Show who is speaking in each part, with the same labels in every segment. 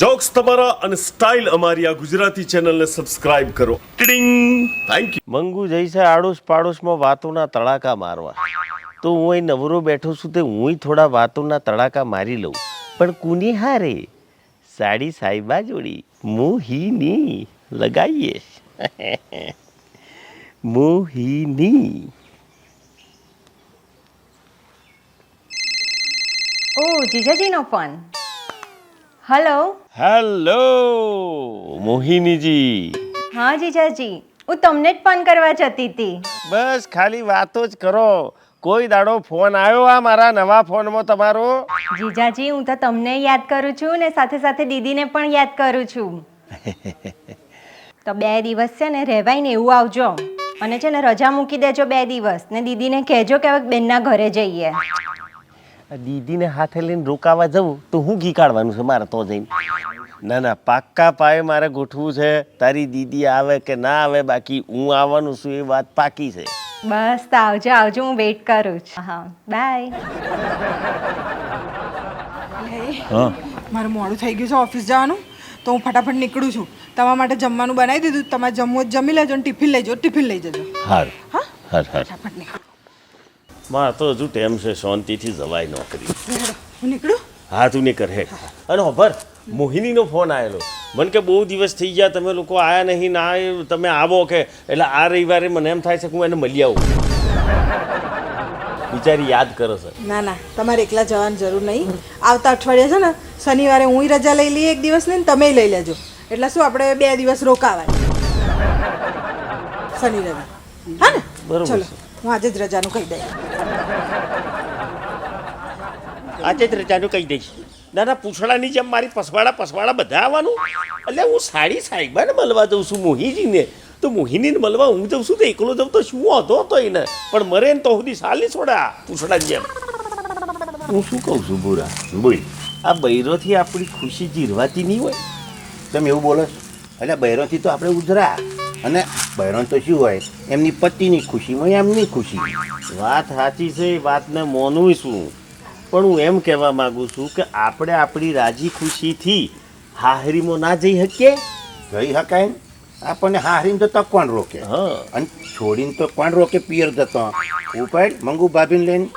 Speaker 1: Jokes તમારા અને style અમારી આ ગુજરાતી ચેનલને સબસ્ક્રાઇબ કરો. ટિડિંગ. Thank you.
Speaker 2: મંગુ જઈશે આડોશ પાડોશમાં વાતોના તડાકા મારવા. તો હું અહીં નવરો બેઠો છું તે હું થોડા વાતોના તડાકા મારી લઉં. પણ કુની હારે? સાડી સાહેબા જોડી મોહિની લગાઈએ. મોહિની.
Speaker 3: ઓ જીજાજીનો ફોન. હલો.
Speaker 2: હેલો મોહિનીજી.
Speaker 3: હા જીજાજી, હું તમને જ ફોન કરવા જતી હતી.
Speaker 2: બસ ખાલી વાતો જ કરો. કોઈ દાડો ફોન આવ્યો આ મારા નવા ફોનમાં તમારો?
Speaker 3: જીજાજી, હું તો તમને યાદ કરું છું ને સાથે સાથે દીદીને પણ યાદ કરું છું. તો 2 દિવસ છે ને રહેવાય ને એવું આવજો. અને છે ને રજા મૂકી દેજો 2 દિવસ ને દીદીને કહેજો કે હવે બેનના ઘરે જઈએ.
Speaker 2: દીદીને હાથે લઈને રોકાવા જવું તો હું ઘી કાઢવાનું છે મારે તો જઈને? ના ના, પાક્કા પાયે મારે ગોઠવું છે. તારી દીદી આવે કે ના આવે, બાકી હું આવવાનું છું એ વાત પાકી છે.
Speaker 3: બસ તો આવજો આવજો, હું વેઇટ કરું છું. હા, બાય.
Speaker 2: હા,
Speaker 4: મારું મોડું થઈ ગયું છે ઓફિસ જવાનું, તો હું ફટાફટ નીકળું છું. તમારા માટે જમવાનું બનાવી દીધું, તમારે જમવું જમી લેજો અને ટિફિન લઈ જજો.
Speaker 2: હારું.
Speaker 4: હા,
Speaker 2: હાર હાર.
Speaker 4: ફટાફટ નીકળો.
Speaker 2: મારે તો હજુ ટેમ છે, શાંતિથી જવાય નોકરી.
Speaker 4: હું નીકળું.
Speaker 2: હા તું નહીં કર હેડ. અને ખબર મોહિનીનો ફોન આવેલો. મને કે બહુ દિવસ થઈ ગયા, તમે લોકો આયા નહીં, ના તમે આવો કે. એટલે આ રવિવારે મને એમ થાય છે કે હું એને મળી આવું. બિચારી યાદ કરે છે.
Speaker 4: ના ના, તમારે એકલા જવાની જરૂર નહીં. આવતા અઠવાડિયે છે ને શનિવારે હું રજા લઈ લઈએ 1 દિવસની ને તમે લઈ લેજો. એટલે શું આપણે 2 દિવસ રોકાવાય શનિ રવિ. હા ને?
Speaker 2: બરોબર
Speaker 4: ચલો,
Speaker 2: છે.
Speaker 4: હું આજે જ રજાનું કહી દઈશ.
Speaker 2: આજે જ રજાનું કહી દઈશ. ના ના, પૂછડાની જેમ મારી પસવાડા બધા આવવાનું. એટલે હું સાડી સાહેબાને મળવા જઉં છું મોહિનીને. તો મોહિનીને મળવા હું જઉં છું તો એકલો જઉં તો શું હતો એને? પણ મરે ને તો સુધી સાલી છોડા પૂછડાની જેમ. હું શું કહું છું બુરા બોલ, આ બૈરોથી આપણી ખુશી જીરવાતી નહીં હોય?
Speaker 5: તમે એવું બોલો છો? એટલે બૈરોથી તો આપણે ઉજરા, અને બૈરોન તો શું હોય, એમની પતિની ખુશીમાં એમની ખુશી.
Speaker 2: વાત સાચી છે, એ વાતને માનું છું. પણ હું એમ કહેવા માંગુ છું કે આપણે આપણી રાજી ખુશીથી હાહરીમાં ના જઈ શકીએ?
Speaker 5: જઈ શકાય ને. આપણને હારીને તો તક કોણ રોકે?
Speaker 2: હા.
Speaker 5: અને છોડીને તો કોણ રોકે? પિયર જતો ઉપાડ મંગુ ભાભીને લઈને.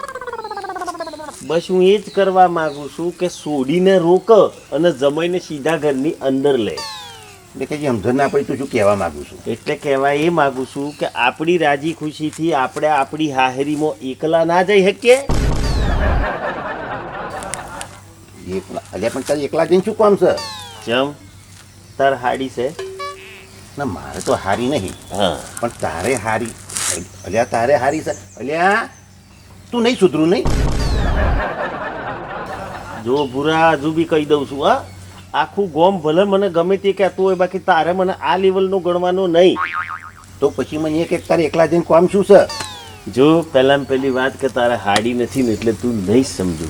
Speaker 2: બસ હું એ જ કરવા માંગુ છું કે સોડીને રોક અને જમાઈને સીધા ઘરની અંદર લે.
Speaker 5: એટલે કે જે સમજણ ના પડી, તું શું કહેવા માંગુ છું?
Speaker 2: એટલે કહેવા એ માંગુ છું કે આપણી રાજી ખુશીથી આપણે આપણી હાહરીમાં એકલા ના જઈ શકીએ?
Speaker 5: એકલા એટલે પણ તારે એકલા જઈને શું કામ છે?
Speaker 2: જેમ તાર હાડી છે.
Speaker 5: ના, મારે તો હારી નહીં,
Speaker 2: હા,
Speaker 5: પણ તારે હારી. અલ્યા તારે હારી છે. અલ્યા તું નહીં સુધરું નહીં.
Speaker 2: જો ભૂરા હજુ બી કહી દઉં છું, હા, આખું ગોમ ભલે મને ગમે તે કહેતું હોય, બાકી તારે મને આ લેવલનો ગણવાનો નહીં.
Speaker 5: તો પછી મને એ કે તારે એકલા જઈને કામ શું છે?
Speaker 2: જો પહેલાં પહેલી વાત કે તારે હાડી નથી ને એટલે તું નહીં સમજુ.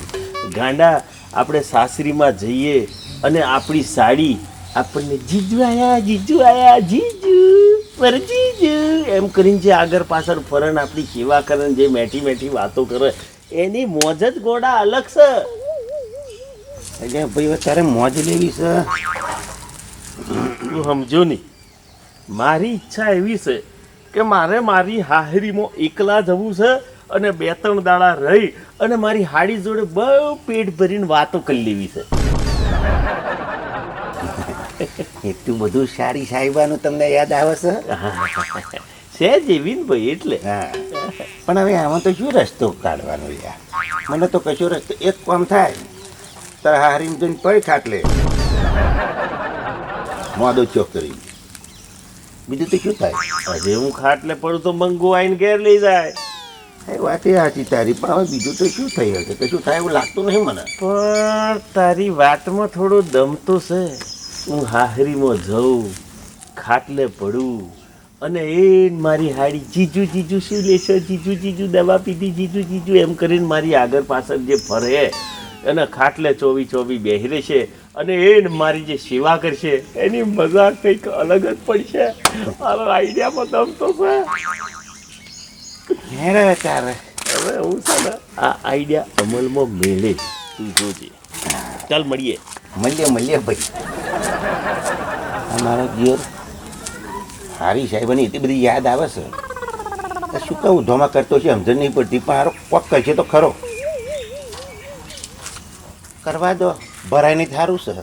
Speaker 2: ગાંડા, આપણે સાસરીમાં જઈએ અને આપણી સાડી આપણને જીજુ આયા જીજુ પર જીજુ એમ કરીને જે આગળ પાછળ ફરણ આપણી સેવા કરે, જે મેઠી વાતો કરે, એની મોજ જ ગોડા અલગ છે.
Speaker 5: એટલે ભાઈ તારે મોજ લેવી છે.
Speaker 2: તું સમજો નહીં, મારી ઈચ્છા એવી છે કે મારે મારી હાહરીમાં એકલા જવું છે અને 2-3 દાડા રહી અને મારી હાડી જોડે બહુ પેટ ભરીને વાતો કરી લેવી છે.
Speaker 5: એટલું બધું સાડી સાહેબાનું તમને યાદ આવે છે?
Speaker 2: છે જેવી ને ભાઈ એટલે.
Speaker 5: હા, પણ હવે આમાં તો શું રસ્તો કાઢવાનો યાર? મને તો કશો રસ્તો એક કામ થાય, તારે હારીને જઈને પડી ખાટલે મોડો ચોક કરી. બીજું તો શું થાય?
Speaker 2: હજે હું ખાટલે પડું તો મંગુ આવીને ઘેર લઈ જાય.
Speaker 5: એ વાત એ સાચી તારી, પણ હવે બીજું તો શું થઈ હશે? કશું થાય એવું લાગતું નહીં મને.
Speaker 2: પણ તારી વાતમાં થોડો દમ તો છે. હું હાહરીમાં જઉં, ખાટલે પડું અને એ મારી હાડી જીજુ શું લેશો, જીજુ દવા પીધી, જીજુ એમ કરીને મારી આગળ પાછળ જે ફરે અને ખાટલે 24 બેહી રહેશે અને એ મારી જે સેવા કરશે એની મજા કંઈક અલગ જ પડશે. મારો આઈડિયામાં દમ તો છે.
Speaker 5: હેરે તારે
Speaker 2: હવે હું છે ને આ આઈડિયા અમલમાં મેળે, તું જોજે. ચાલ મળીએ.
Speaker 5: મળીએ ભાઈ. આ મારો જીવર હારી સાહેબની એટલી બધી યાદ આવે છે. તો શું કહું ધોમા કરતો છે સમજણ નહીં પડતી, પણ હારો કોક કરશે તો ખરો. કરવા દો, ભરાય નહીં સારું છે.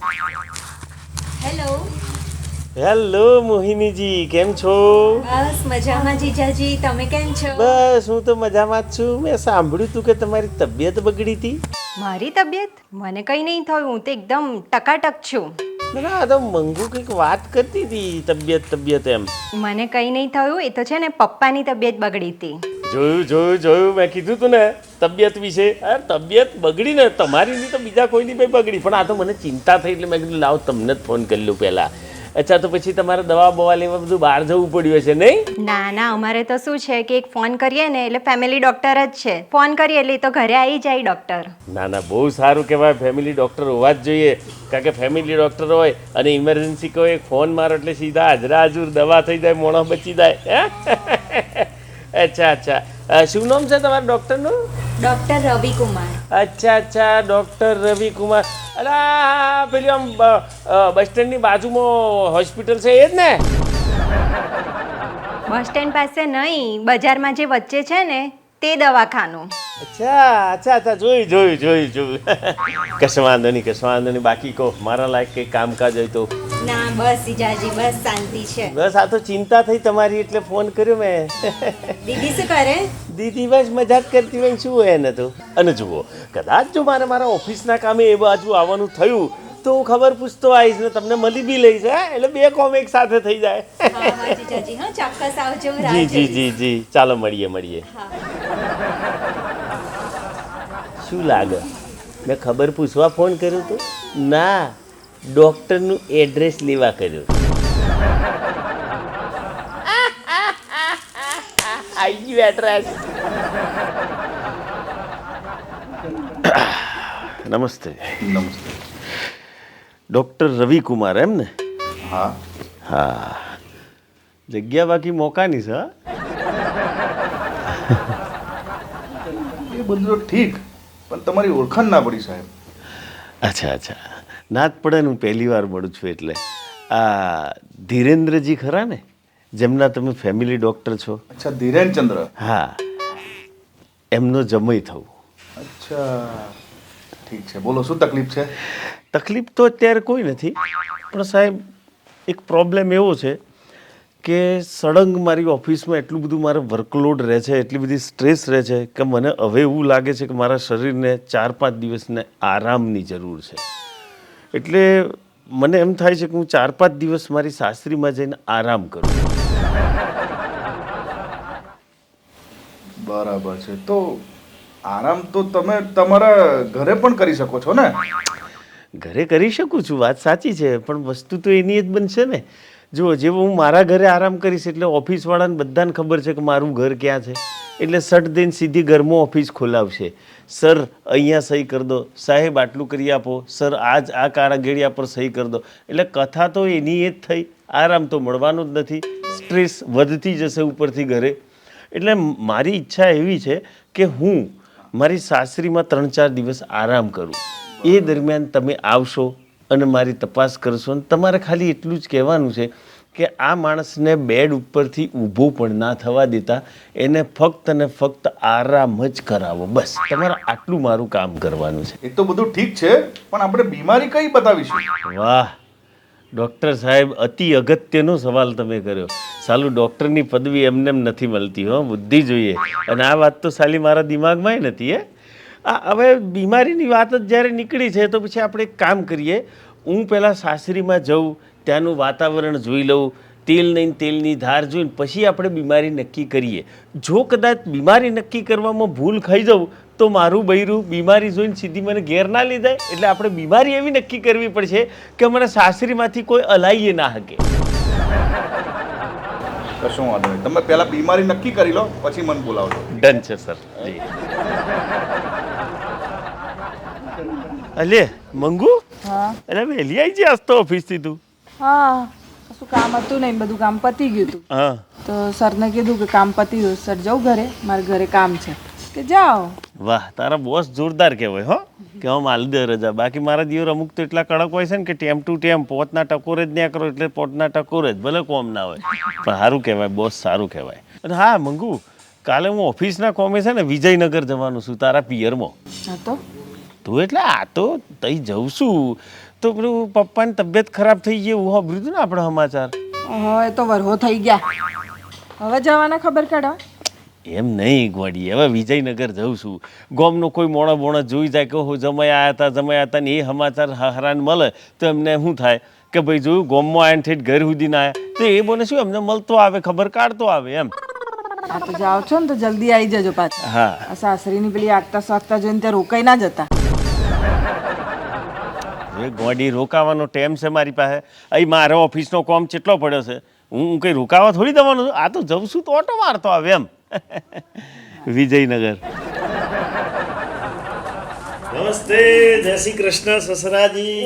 Speaker 3: હેલો.
Speaker 2: હેલો મોહિનીજી, કેમ છો?
Speaker 3: બસ મજામાં જીજાજી, તમે કેમ છો?
Speaker 2: બસ હું તો મજામાં જ છું. મેં સાંભળ્યું તું કે તમારી તબિયત બગડી હતી.
Speaker 3: મારી તબિયત? મને કંઈ નહીં થયું, હું તો એકદમ ટકાટક છું.
Speaker 2: ના તો મંગુ કંઈક વાત કરતી હતી તબિયત એમ.
Speaker 3: મને કંઈ નહીં થયું, એ તો છે ને પપ્પાની તબિયત બગડી હતી.
Speaker 2: જોયું મેં કીધું તું ને તબિયત વિશે. યાર તબિયત બગડી ને તમારી નહીં તો બીજા કોઈની ભાઈ બગડી, પણ આ તો મને ચિંતા થઈ એટલે મેં કીધું લાવ તમને જ ફોન કરી લઉં પહેલાં. અચ્છા, તો પછી તમારે દવા બવા લેવા બધું બહાર જવું પડ્યું હશે નહીં?
Speaker 3: ના અમારે તો શું છે કે એક ફોન કરીએ ને એટલે ફેમિલી ડોક્ટર જ છે. ફોન કરીએ એટલે એ તો ઘરે આવી જાય ડોક્ટર.
Speaker 2: ના બહુ સારું કહેવાય, ફેમિલી ડૉક્ટર હોવા જ જોઈએ. કારણ કે ફેમિલી ડૉક્ટર હોય અને ઇમરજન્સી કોઈ એક ફોન મારો એટલે સીધા હાજરા હાજર દવા થઈ જાય, મોણો બચી જાય. અચ્છા, શું નામ છે તમારા ડૉક્ટરનું?
Speaker 3: ડોક્ટર રવિકુમાર.
Speaker 2: અચ્છા, ડૉક્ટર રવિકુમાર. અલા પેલી આમ બસ સ્ટેન્ડની બાજુમાં હોસ્પિટલ છે એ જ ને?
Speaker 3: બસ સ્ટેન્ડ પાસે નહીં, બજારમાં જે વચ્ચે છે ને તે દવાખાનું.
Speaker 2: અચ્છા, જોયું. કશો વાંધો નહીં. બાકી કહો, મારા લાયક કંઈ કામકાજ હોય તો?
Speaker 3: ના બસ જીજાજી, બસ શાંતિ છે.
Speaker 2: બસ આ તો ચિંતા થઈ તમારી એટલે ફોન કર્યો મેં.
Speaker 3: દીદી શું કરે?
Speaker 2: દીદી બસ મજાક કરતી હોય શું હોય એને તો. અને જુઓ, કદાચ જો મારા ઓફિસના કામે એ બાજુ આવવાનું થયું તો હું ખબર પૂછતો આવીશ ને તમને મળી બી લઈશ. એટલે બે કોમ એક સાથે થઈ જાય.
Speaker 3: હા જીજાજી, હા ચોક્કસ આવજો.
Speaker 2: જી, ચાલો મળીએ. શું લાગે મેં ખબર પૂછવા ફોન કર્યો તો? ના, ડૉક્ટરનું એડ્રેસ લેવા કર્યો. આવી ગયું એડ્રેસ. નમસ્તે. ડૉક્ટર રવિકુમાર એમ ને? હા, જગ્યા બાકી મોકાની છે.
Speaker 6: એ બધું તો ઠીક, પણ તમારી ઓળખાણ ના પડી સાહેબ.
Speaker 2: અચ્છા, ના જ પડે ને, હું પહેલી વાર મળું છું એટલે. આ ધીરેન્દ્રજી ખરા ને, જેમના તમે ફેમિલી ડૉક્ટર છો?
Speaker 6: અચ્છા, ધીરેનચંદ્ર.
Speaker 2: હા, એમનો જમય થવું.
Speaker 6: અચ્છા, ઠીક છે, બોલો શું તકલીફ છે?
Speaker 2: તકલીફ તો અત્યારે કોઈ નથી, પણ સાહેબ એક પ્રોબ્લેમ એવો છે કે સળંગ મારી ઓફિસમાં એટલું બધું મારે વર્કલોડ રહે છે, એટલી બધી સ્ટ્રેસ રહે છે કે મને હવે એવું લાગે છે કે મારા શરીરને 4-5 દિવસને આરામની જરૂર છે. એટલે મને એમ થાય છે કે હું 4-5 દિવસ મારી સાસરીમાં જઈને આરામ કરું.
Speaker 6: બરાબર છે, તો આરામ તો તમે તમારા ઘરે પણ કરી શકો છો ને?
Speaker 2: ઘરે કરી શકું છું, વાત સાચી છે, પણ વસ્તુ તો એની જ બનશે ને. જુઓ, જેવો હું મારા ઘરે આરામ કરીશ એટલે ઓફિસવાળાને બધાને ખબર છે કે મારું ઘર ક્યાં છે, એટલે સટ દઈને સીધી ઘરમાં ઓફિસ ખોલાવશે. સર અહીંયા સહી કરી દો, સાહેબ આટલું કરી આપો, સર આ કારાગીડિયા પર સહી કરી દો. એટલે કથા તો એની એ જ થઈ, આરામ તો મળવાનો જ નથી, સ્ટ્રેસ વધતી જશે ઉપરથી ઘરે. એટલે મારી ઈચ્છા એવી છે કે હું મારી સાસરીમાં 3-4 દિવસ આરામ કરું. એ દરમિયાન તમે આવશો અને મારી તપાસ કરશો, અને તમારે ખાલી એટલું જ કહેવાનું છે કે આ માણસને બેડ ઉપરથી ઊભો પણ ના થવા દેતા, એને ફક્ત અને ફક્ત આરામ જ કરાવો. બસ તમારે આટલું મારું કામ કરવાનું છે.
Speaker 6: એ તો બધું ઠીક છે, પણ આપણે બીમારી કઈ બતાવીશું?
Speaker 2: વાહ ડૉક્ટર સાહેબ, અતિ અગત્યનો સવાલ તમે કર્યો. સાલું ડૉક્ટરની પદવી એમને નથી મળતી હો, બુદ્ધિ જોઈએ. અને આ વાત તો સાલી મારા દિમાગમાં નથી. હવે બીમારીની વાત જ જ્યારે નીકળી છે તો પછી આપણે એક કામ કરીએ, હું પહેલાં સાસરીમાં જઉં, ત્યાંનું વાતાવરણ જોઈ લઉં, તેલની ધાર જોઈને પછી આપણે બીમારી નક્કી કરીએ. જો કદાચ બીમારી નક્કી કરવામાં ભૂલ ખાઈ જાઉં તો મારું બૈરું બીમારી જોઈને સીધી મને ઘેર ના લીધાય. એટલે આપણે બીમારી એવી નક્કી કરવી પડશે કે મને સાસરીમાંથી કોઈ અલાઈએ ના શકે.
Speaker 6: કશું વાંધો નહીં, તમે પહેલા બીમારી નક્કી કરી લો, પછી મને બોલાવજો.
Speaker 2: ડન છે સર. જી. અલે મંગુ, એટલે વહેલી આવી છે આજ તો ઓફિસથી તું?
Speaker 4: હા, કશું કામ હતું નહીં, બધું કામ પતી ગયું હતું.
Speaker 2: હા,
Speaker 4: તો સરને કીધું કે કામ પતી ગયું, સર જાઉં ઘરે, મારે ઘરે કામ છે. કે જાઓ.
Speaker 2: વાહ, તારા બોસ જોરદાર કહેવાય હો કે આમ આલી દે રજા. બાકી મારા દિયોર અમુક તો એટલા કડક હોય છે ને કે ટેમ ટુ ટેમ પોતના ટકોરે જ ન્યા કરો એટલે પોતના ટકોરે જ ભલે કોમ ના હોય. પણ સારું કહેવાય, બોસ સારું કહેવાય. અને હા મંગુ, કાલે હું ઓફિસના કોમે છે ને વિજયનગર જવાનું છું તારા પિયરમાં.
Speaker 4: હા તો
Speaker 2: તું એટલે આ તો તઈ જઉં છું તો પેલું પપ્પાની તબિયત ખરાબ થઈ ગઈ એવું સાંભળ્યું હતું ને આપણે સમાચાર.
Speaker 4: હવે તો વરહો થઈ ગયા, હવે જવાના ખબર કાઢો.
Speaker 2: એમ નહીં ગોડી, હવે વિજયનગર જઉં છું. ગોમનો કોઈ મોણા બોણા જોઈ જાય કે હું જમાઈ આવ્યા હતા ને એ સમાચાર હરાને મળે તો એમને શું થાય કે ભાઈ જોયું ગોમમાં આવીને ઠેઠ ઘર સુધી ના આવ્યા તો એ બોને શું એમને મળતો આવે, ખબર કાઢતો આવે એમ.
Speaker 4: હા તો જાઓ છો ને તો જલ્દી આવી જજો પાછા.
Speaker 2: હા
Speaker 4: આ સાસરીની પેલી આગતા સાગતા જોઈને ત્યાં રોકાઈ ના જતા.
Speaker 2: એ ગોડી રોકાવાનો ટાઈમ છે મારી પાસે. અહીં મારે ઓફિસનો કોમ કેટલો પડ્યો છે, હું કંઈ રોકાવા થોડી દેવાનો છું. આ તો જઉં છું તો ઓટો મારતો આવે એમ. વિજયનગર. નમસ્તે, જય શ્રી કૃષ્ણ સસરાજી.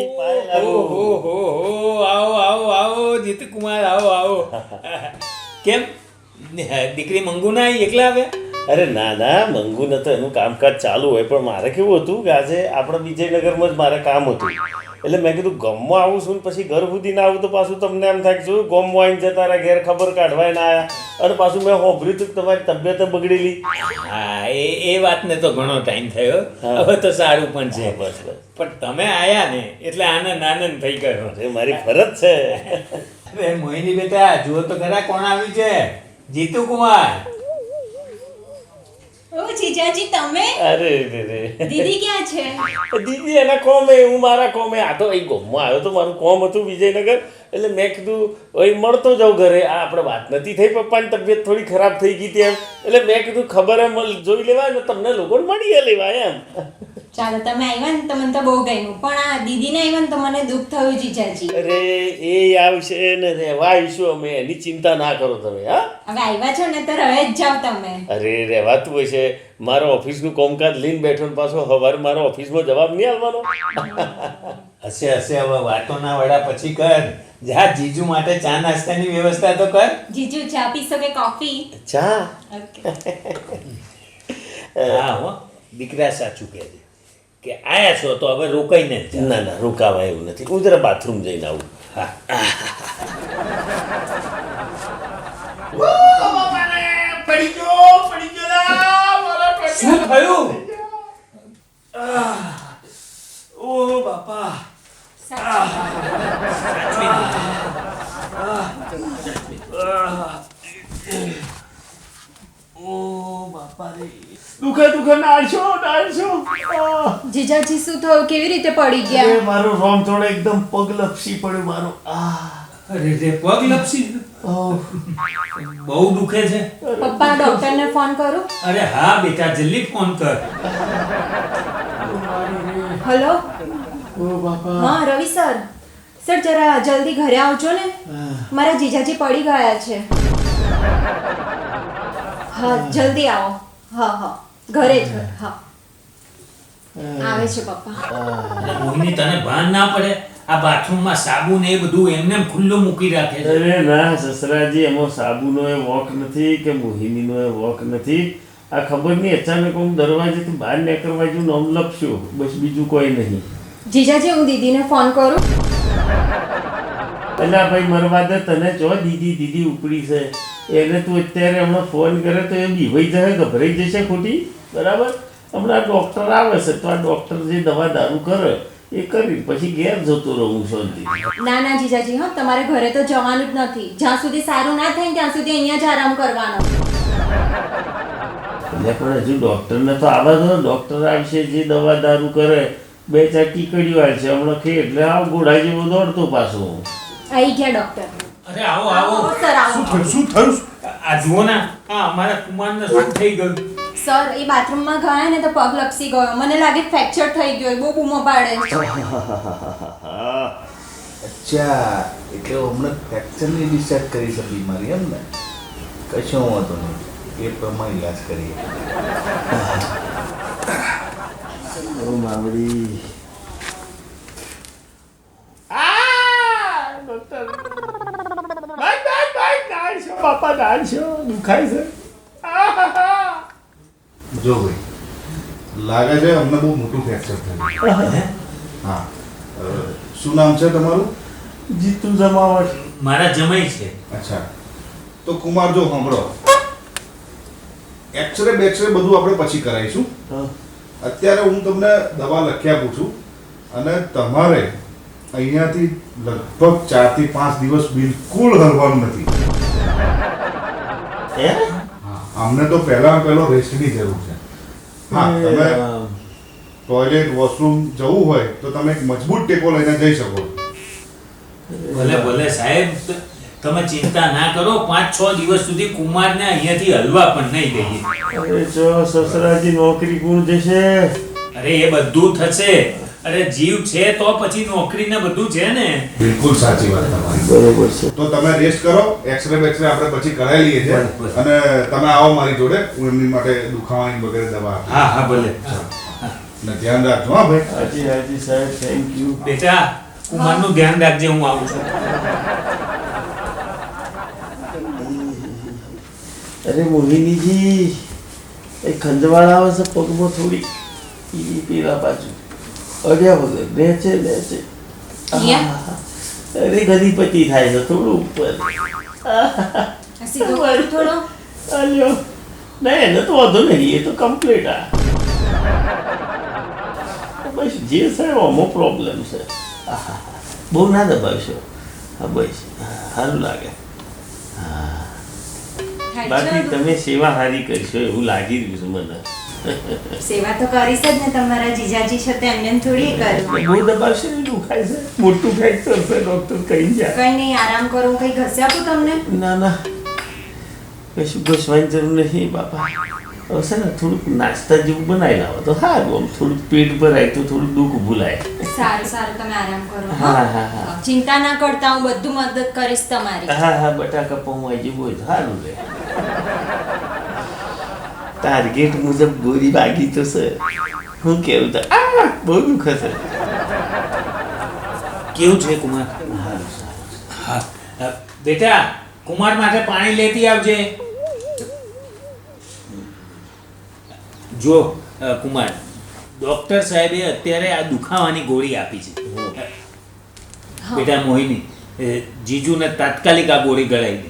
Speaker 7: આવો જીતુકુમાર, આવો કેમ દીકરી મંગુ ના આવી એકલા આવ્યા?
Speaker 2: અરે ના ના, મંગુ નતો, એનું કામકાજ ચાલુ હોય. પણ મારે કેવું હતું કે આજે આપણે વિજયનગરમાં જ મારે કામ હતું એટલે મેં કીધું ગમમાં આવું છું ને પછી ઘર સુધી ના આવું તો પાછું તમને એમ થાય કે જોયું ગમમાં આવીને જતા રહ્યા, ઘેર ખબર કાઢવાય ના આવ્યા. અને પાછું મેં સાંભળ્યું હતું કે તમારી તબિયત બગડેલી.
Speaker 7: હા, એ વાતને તો ઘણો ટાઈમ થયો, હવે તો સારું પણ છે.
Speaker 2: બસ બસ,
Speaker 7: પણ તમે આયા ને એટલે આનંદ થઈ ગયો.
Speaker 2: એ મારી ફરજ છે.
Speaker 7: અરે મોહિની બેટા, જુઓ તો ખરા કોણ આવ્યું છે. જીતુકુમાર.
Speaker 3: ઓ જીજાજી તમે?
Speaker 2: અરે રે,
Speaker 3: દીદી ક્યાં છે?
Speaker 2: દીદી એના કોમે, હું મારા કોમે. આ તો અહીં ગમમાં આવ્યો તો મારું કોમ હતું વિજયનગર એટલે મેં કીધું અહીં મળતો જાઉં ઘરે. આ આપણે વાત નથી થઈ પપ્પાની તબિયત થોડી ખરાબ થઈ ગઈ હતી એમ એટલે મેં કીધું ખબર એમ જોઈ લેવાય ને તમને લોકોને મળી લેવાય એમ.
Speaker 3: ચાલો તમે આવ્યા ને તો મને તો બહુ ગમ્યું, પણ આ દીદીને આવ્યા ને તો મને દુઃખ થયું જીજાજી.
Speaker 2: અરે એ આવશે ને રહેવા આવીશું અમે, એની ચિંતા ના કરો તમે. હા,
Speaker 3: હવે આવ્યા છો ને તો રહે જ જાવ તમે.
Speaker 2: અરે રહેવાતું હોય છે. મારો ઓફિસનું કામકાજ લઈને બેઠો ને પાછો સવારે મારો ઓફિસમાં જવાબ નહીં આવવાનો.
Speaker 7: હશે હવે વાતો ના વડા પછી કર. જા જીજુ માટે ચા નાસ્તાની વ્યવસ્થા તો કર.
Speaker 3: જીજુ ચા પીશો કે કોફી?
Speaker 2: ચા.
Speaker 7: હા હો, દીકરા સાચું કહે છે કે આયા છો તો હવે રોકાઈને જ જા.
Speaker 2: ના ના, રોકાવા એવું નથી. હું જરા બાથરૂમ જઈને આવું.
Speaker 7: હા. શું થયું? ઓ બાપા. દુખે નાળશો.
Speaker 3: જીજાજી શું થયું? કેવી રીતે પડી
Speaker 2: એ
Speaker 3: ગયા?
Speaker 2: મારું રોમ થોડો એકદમ પગ લપસી પડ્યું મારું.
Speaker 7: અરે રે, પગ લપસી. બહુ દુખે છે.
Speaker 3: પપ્પા ડોક્ટરને ફોન કરું?
Speaker 7: અરે હા બેટા, જલ્દી ફોન કર.
Speaker 3: હલો. હા રવિ સર. સર જરા જલ્દી ઘરે આવજો ને, મારા જીજાજી પડી ગયા છે. હા જલ્દી આવો. હા ઘરે જ. હા આવે છે પપ્પા.
Speaker 7: અરે મોહિની, તને ભાન ના પડે? આ બાથરૂમમાં સાબુ ને એ બધું એમને ખુલ્લું મૂકી રાખે છે.
Speaker 2: અરે ના સસરાજી, એમાં સાબુનો એ વોક નથી કે મોહિનીનો એ વોક નથી. આ ખબર નહીં અચાનક હું દરવાજેથી બહાર નીકળવા જો નામ લપસ્યો, બસ બીજું કોઈ નહીં.
Speaker 3: જીજાજી હું દીદીને ફોન કરું?
Speaker 2: અલા ભાઈ મરવા દે, તને જો દીદી ઉપડી છે એને તું અત્યારે હમણાં ફોન કરે તો એ બીવાઈ જશે, ગભરાઈ જશે ખોટી. બરાબર, હમણાં ડૉક્ટર આવે છે તો આ ડૉક્ટર જે દવા દારૂ કરે એ કરી પછી ઘેર જતો રહું શાંતિ.
Speaker 3: ના ના જીજાજી, હા તમારે ઘરે તો જવાનું જ નથી. જ્યાં સુધી સારું ના થાય ત્યાં સુધી અહીંયા જ આરામ કરવાનો.
Speaker 2: એટલે પણ હજુ ડૉક્ટરને તો આવવા દો. ડૉક્ટર આવશે જે દવા દારૂ કરે, 2-4 ટીકડીઓ આવશે હમણાં ખે એટલે આવ ઘોડા જેવો દોડતો પાછો.
Speaker 3: આવી ગયા ડોક્ટર.
Speaker 7: અરે આવો.
Speaker 3: સર આવો.
Speaker 6: શું થયું?
Speaker 7: આ જુઓ ને, આ અમારા કુમારને શું થઈ ગયું?
Speaker 3: સર એ બાથરૂમમાં ગયા ને તો પગ લપસી ગયો. મને લાગે ફ્રેક્ચર થઈ ગયો. બહુ બૂમો પાડે.
Speaker 6: અચ્છા, એટલે હમણાં ફ્રેક્ચરની ડિસ્ચાર્જ કરી છે બીમારી એમ ને? કશો વાંધો નહીં, એ પ્રમાણે ઈલાજ કરીએ.
Speaker 2: ઓ માવડી.
Speaker 6: જો ભાઈ લાગે છે અમને બહુ મોટું ફ્રેક્ચર થયું. હા શું નામ છે તમારું?
Speaker 2: જીતુ જમાવટ.
Speaker 7: મારા જમાઈ છે.
Speaker 6: અચ્છા તો કુમાર જો સાંભળો, એક્સરે બેક્સરે બધું આપણે પછી કરાવીશું. અત્યારે હું તમને દવા લખી આપું છું અને તમારે અહીંયાથી લગભગ 4 થી 5 દિવસ બિલકુલ હલવાનું નથી. અમને તો પહેલો રેસ્ટની જરૂર છે. હા તમે ટોયલેટ વોશરૂમ જવું હોય તો તમે એક મજબૂત ટેકો લઈને જઈ શકો.
Speaker 7: ભલે ભલે સાહેબ, તમે ચિંતા ના કરો. 5-6 દિવસ સુધી કુમારને અહીંયાથી હલવા પણ નહીં દઈએ.
Speaker 2: અરે જો સસરાજી નોકરી કોણ જશે?
Speaker 7: અરે એ બધું થશે. અરે જીવ છે તો પછી નોકરી ને બધું છે ને.
Speaker 6: બિલકુલ સાચી વાત તમારી.
Speaker 2: બરોબર છે.
Speaker 6: તો તમે રેસ્ટ કરો, એક્સરે બેક્સરે આપણે પછી કરાવી લઈએ છીએ
Speaker 7: બરાબર.
Speaker 6: અને તમે આવો મારી જોડે, હું એમની માટે દુખાવાની વગેરે દવા આપીશ.
Speaker 7: હા હા ભલે.
Speaker 6: ને ધ્યાન રાખજો હા ભાઈ.
Speaker 2: હાજી હાજી સાહેબ, થેન્ક યુ.
Speaker 7: બેટા કુમારનું ધ્યાન રાખજે, હું આવું છું.
Speaker 2: અરે મોહિનીજી, એ ખંજવાળ આવે છે પગમાં થોડી, ઈ પેલા બાજુ અડ્યા વગર લે છે. અરે ગદીપતિ થાય છે થોડું ઉપર. અલ્યો ના, એને તો વાંધો નહીં, એ તો કમ્પ્લીટ. બસ જે સાહેબ આમાં પ્રોબ્લેમ છે. બહુ ના દબાવશો. હા બસ સારું લાગે. બાકી તમે સેવા સારી કરશો એવું લાગી રહ્યું છે મને.
Speaker 3: સેવા તો કરીશ જ ને, તમારા જીજાજી છે તો એમને થોડી કરું.
Speaker 2: બહુ દબાવશે ને દુખાય છે, મોટું ફ્રેક્ચર છે, ડોક્ટર કહી જાય.
Speaker 3: કઈ નહીં, આરામ કરો. કઈ ઘસી આપું તમને?
Speaker 2: ના ના, કશું ઘસવાની જરૂર નહીં બાપા. હવે છે ને થોડુંક નાસ્તા જેવું બનાવી લાવો તો સારું. આમ થોડુંક પેટ ભરાય તો થોડુંક દુઃખ ભૂલાય.
Speaker 3: સારું સારું, તમે આરામ કરો.
Speaker 2: હા હા હા
Speaker 3: ચિંતા ના કરતા, હું બધું મદદ કરીશ તમારી.
Speaker 2: હા હા, બટાકા પૌવા જેવું હોય તો સારું રહે. ટાર્ગેટ મુજબ ગોરી બાગી તો છે. હું કેવું તો બહુ દુઃખ છે.
Speaker 7: કેવું છે કુમાર? હા બેટા, કુમાર માટે પાણી લેતી આવજે. જો કુમાર, ડોક્ટર સાહેબે અત્યારે આ દુખાવાની ગોળી આપી છે. બેટા મોહિની, જીજુને તાત્કાલિક આ ગોળી ગળાવી દે.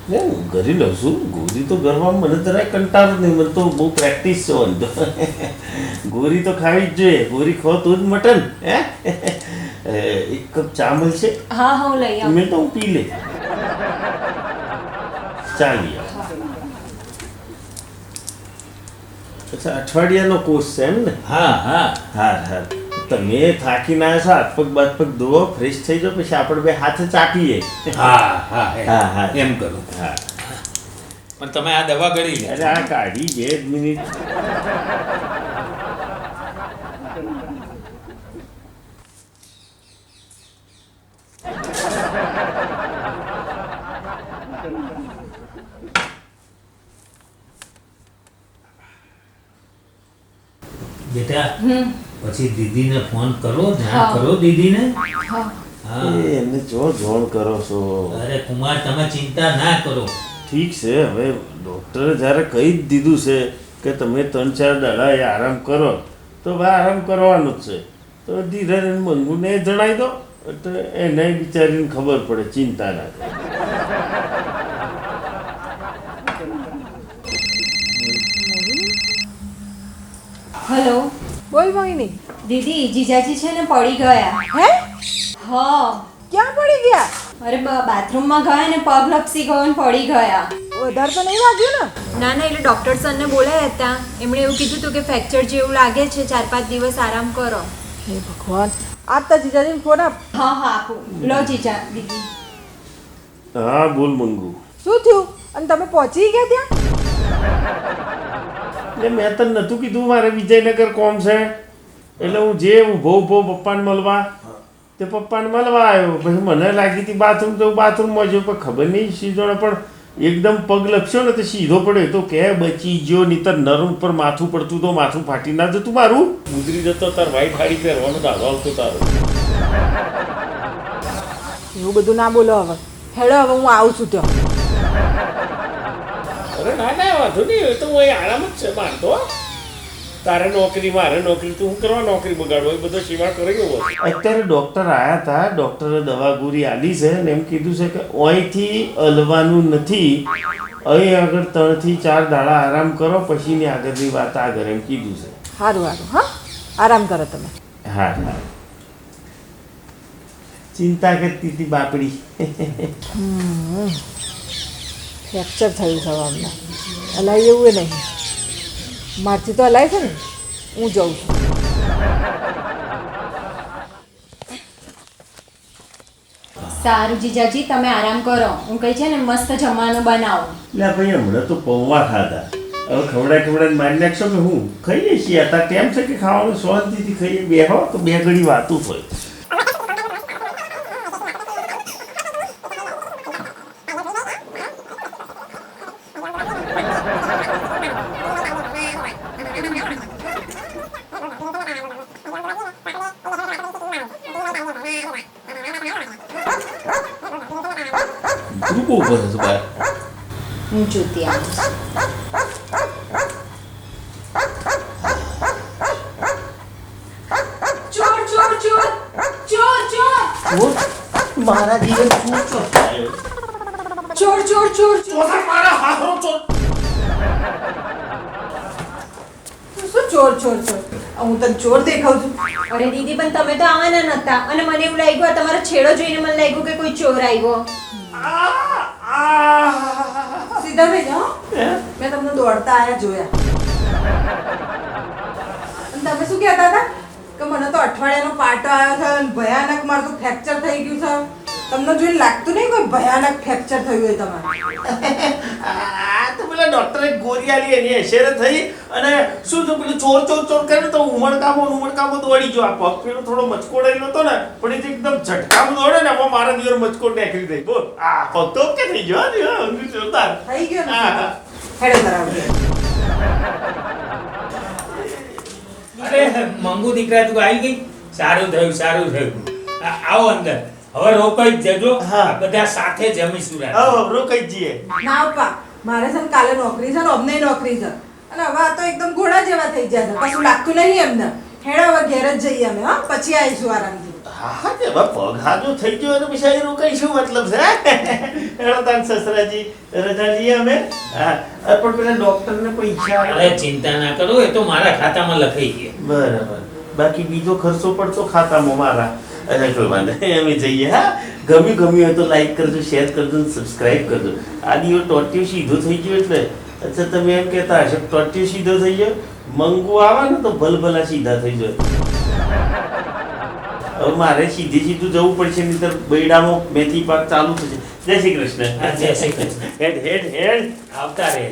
Speaker 2: હું કરી લઉં છું ગોરી તો ગરવામાં મને જરાય કંટાળો નહીં. મને તો બહુ પ્રેક્ટિસ છે વાંધો. ગોરી તો ખાવી જ જોઈએ. ગોરી ખો તો જ મટન. એક કપ ચા મળશે?
Speaker 3: હા હા, હું લઈ આવું.
Speaker 2: મેં તો હું પી લે. ચાલી અચ્છા, અઠવાડિયાનો કોર્સ છે એમ ને?
Speaker 7: હા હા
Speaker 2: હા હા, તમે થાકીને આવ્યા છો, હાથ પગ બાદ પગ ધોવો, ફ્રેશ થઈ જાઓ, પછી આપણે બે હાથે ચાપીએ.
Speaker 7: હા હા
Speaker 2: હા હા
Speaker 7: એમ કરો.
Speaker 2: હા.
Speaker 7: પણ તમે આ દવા ગળી લે.
Speaker 2: અરે આ કાઢી 2 મિનિટ.
Speaker 7: બેટા પછી દીદીને ફોન કરો, જાણ કરો દીદીને. હા
Speaker 2: એને જો જોણ કરો છો.
Speaker 7: અરે કુમાર, તમે ચિંતા ના કરો.
Speaker 2: ઠીક છે, હવે ડૉક્ટરે જ્યારે કહી જ દીધું છે કે તમે 3-4 દાડા એ આરામ કરો, તો હવે આરામ કરવાનો જ છે. તો ધીરજ મંગુને જણાવી દો, એટલે એને બિચારીને ખબર પડે. ચિંતા ના કરે.
Speaker 3: હેલો
Speaker 4: બોલ મોહિની.
Speaker 3: દીદી, જીજાજી છે ને પડી ગયા.
Speaker 4: હે?
Speaker 3: હા.
Speaker 4: ક્યાં પડી ગયા?
Speaker 3: અરે બાથરૂમમાં ગયા ને પગ લપસી ગયો ને પડી ગયા.
Speaker 4: વધારે તો નહીં વાગ્યું ને?
Speaker 3: ના ના, એટલે ડૉક્ટર સરને બોલાયા હતા. એમણે એવું કીધું હતું કે ફ્રેક્ચર જેવું લાગે છે, 4-5 દિવસ આરામ કરો.
Speaker 4: હે ભગવાન, આજ તો જીજાજીને ફોન આપ.
Speaker 3: હા હા, આપું. લો જીજા દીદી.
Speaker 2: હા બોલ મંગુ.
Speaker 4: શું થયું? અને તમે પહોંચી ગયા ત્યાં?
Speaker 2: એટલે મેં તને નહોતું કીધું મારે વિજયનગર કોમ છે, એટલે હું જે ઊભો પપ્પાને મળવા, તે પપ્પાને મળવા આવ્યો. પછી મને લાગી હતી બાથરૂમ, તો બાથરૂમમાં જો પણ ખબર નહીં સીધો, પણ એકદમ પગ લપસ્યો ને તો સીધો પડ્યો. તો કે બચી ગયો, નહીંતર નરમ પર માથું પડતું તો માથું ફાટી ના જતું મારું. ગુજરી જતો તાર વ્હાઈટ સાડી પહેરવાનો દાવો આવતો તારો.
Speaker 4: એવું બધું ના બોલો હવે. હેડો, હવે હું આવું છું ત્યાં.
Speaker 2: અરે ના ના,
Speaker 1: વાંધો નહીં, એ તો હું અહીં આરામ જ છે મારતો. તારે નોકરી મારે નોકરી, તું હું કરવા નોકરી બગાડો, એ બધો સેવા કર્યો હોય.
Speaker 2: અત્યારે ડૉક્ટર આવ્યા હતા, ડૉક્ટરે દવા ગોળી આલી છે ને એમ કીધું છે કે અહીંથી હલવાનું નથી, અહીં આગળ 3 થી 4 દાડા આરામ કરો, પછીની આગળની વાત આગળ એમ કીધું છે.
Speaker 4: સારું સારું, હા આરામ કરો તમે.
Speaker 2: હા હા, ચિંતા કરતી હતી બાપડી.
Speaker 4: ફ્રેક્ચર થયું છે અમને, હલાય એવું નહીં, મારથી તો હલાય છે ને, હું જઉં છું.
Speaker 3: સારું જીજાજી, તમે આરામ કરો. હું કહી છે ને મસ્ત જમવાનું બનાવો.
Speaker 2: એટલે ભાઈ હમણાં તો પૌવા ખાધા, હવે ખવડાય મારી નાખશો કે હું ખાઈએ છીએ. અત્યારે ટેમ છે કે ખાવાનું શાંતિથી ખાઈએ, બેહો તો 2 ઘડી વાતું હોય. બહુ બધું બહાર.
Speaker 3: હું જોતી આવીશ. ચોર ચોર ચોર ચોર ચોર
Speaker 2: મારા જીવન શું ચોટાયો?
Speaker 3: ચોર ચોર ચોર ચોર.
Speaker 2: મારા હાથો ચોર.
Speaker 4: શું ચોર ચોર ચોર? હું તને ચોર દેખાઉં છું?
Speaker 3: અરે દીદી, પણ તમે તો આવવાના નતા અને મને એવું લાગ્યું આ તમારો છેડો જોઈને મને લાગ્યું કે કોઈ ચોર આવ્યો.
Speaker 4: સીધા થઈ જાઓ, મેં તમને દોડતા આયા જોયા. અને તમે શું કહેતા હતા કે મને તો અઠવાડિયાનો પાટો આવ્યો છે અને ભયાનક મારું તો ફ્રેક્ચર થઈ ગયું છે. તમને જોઈને લાગતું નહીં કોઈ ભયાનક ફ્રેક્ચર થયું હોય તમારે?
Speaker 2: આ તો પેલા ડોક્ટરે ગોળી આલી, એની અસર થઈ અને શું તો પેલું ચોર ચોર ચોર કરે તો ઉમળકામો દોડી ગયો. આ પગ પેલો થોડો મચકોડાયેલો હતો ને, પણ એ તો એકદમ ઝટકામાં દોડે ને, એમાં મારા દિવસ મચકોડ નીકળી ગઈ. બોલ, આ પગ તો કે થઈ ગયો ને, જોરદાર
Speaker 4: થઈ ગયો ને?
Speaker 2: હા.
Speaker 4: હેડો કરાવજો.
Speaker 7: અરે મંગુ દીકરા, તું આવી ગઈ? સારું થયું, સારું થયું. આવો અંદર. હવે રોકાઈ જ જજો.
Speaker 2: હા.
Speaker 7: બધા સાથે જમીશું રાત્રે.
Speaker 2: હા, રોકાઈ જઈએ.
Speaker 4: ના પપ્પા, મારે છે ને કાલે નોકરી છે ને અમને નોકરી છે, અને હવે આ તો એકદમ ઘોડા જેવા થઈ ગયા છે, કશું લાગતું નહીં એમને. હેડો હવે ઘેર જ જઈએ અમે, હા પછી આવીશું આરામથી.
Speaker 2: હા, તે હવે પગ હાજો થઈ ગયો અને પછી અહીં રોકાઈ શું મતલબ છે? હેડો તાન સસરાજી, રજા લઈએ અમે. હા, પણ પેલા ડોક્ટરને પૈસા
Speaker 7: અરે ચિંતા ના કરો, એ તો મારા ખાતામાં લખાઈ ગયા.
Speaker 2: બરાબર. બાકી બીજો ખર્ચો પડતો ખાતામાં મારા. અને કોઈ વાંધો નહીં, અમે જઈએ. હા, ગમ્યું હોય તો લાઈક કરજો, શેર કરજો, સબસ્ક્રાઇબ કરજો. આ દીવો ટોટિયો સીધો થઈ ગયો એટલે. અચ્છા, તમે એમ કહેતા હશો ટોટિયો સીધો થઈ ગયો, મંગુ આવે ને તો ભલભલા સીધા થઈ જાય. હવે મારે સીધું જવું પડશે, નહીં તો બૈડામાં મેથી પાક ચાલુ થશે. જય શ્રી કૃષ્ણ.
Speaker 7: જય શ્રી કૃષ્ણ.
Speaker 2: હેડ હેડ હેડ.
Speaker 7: આવતા રહે.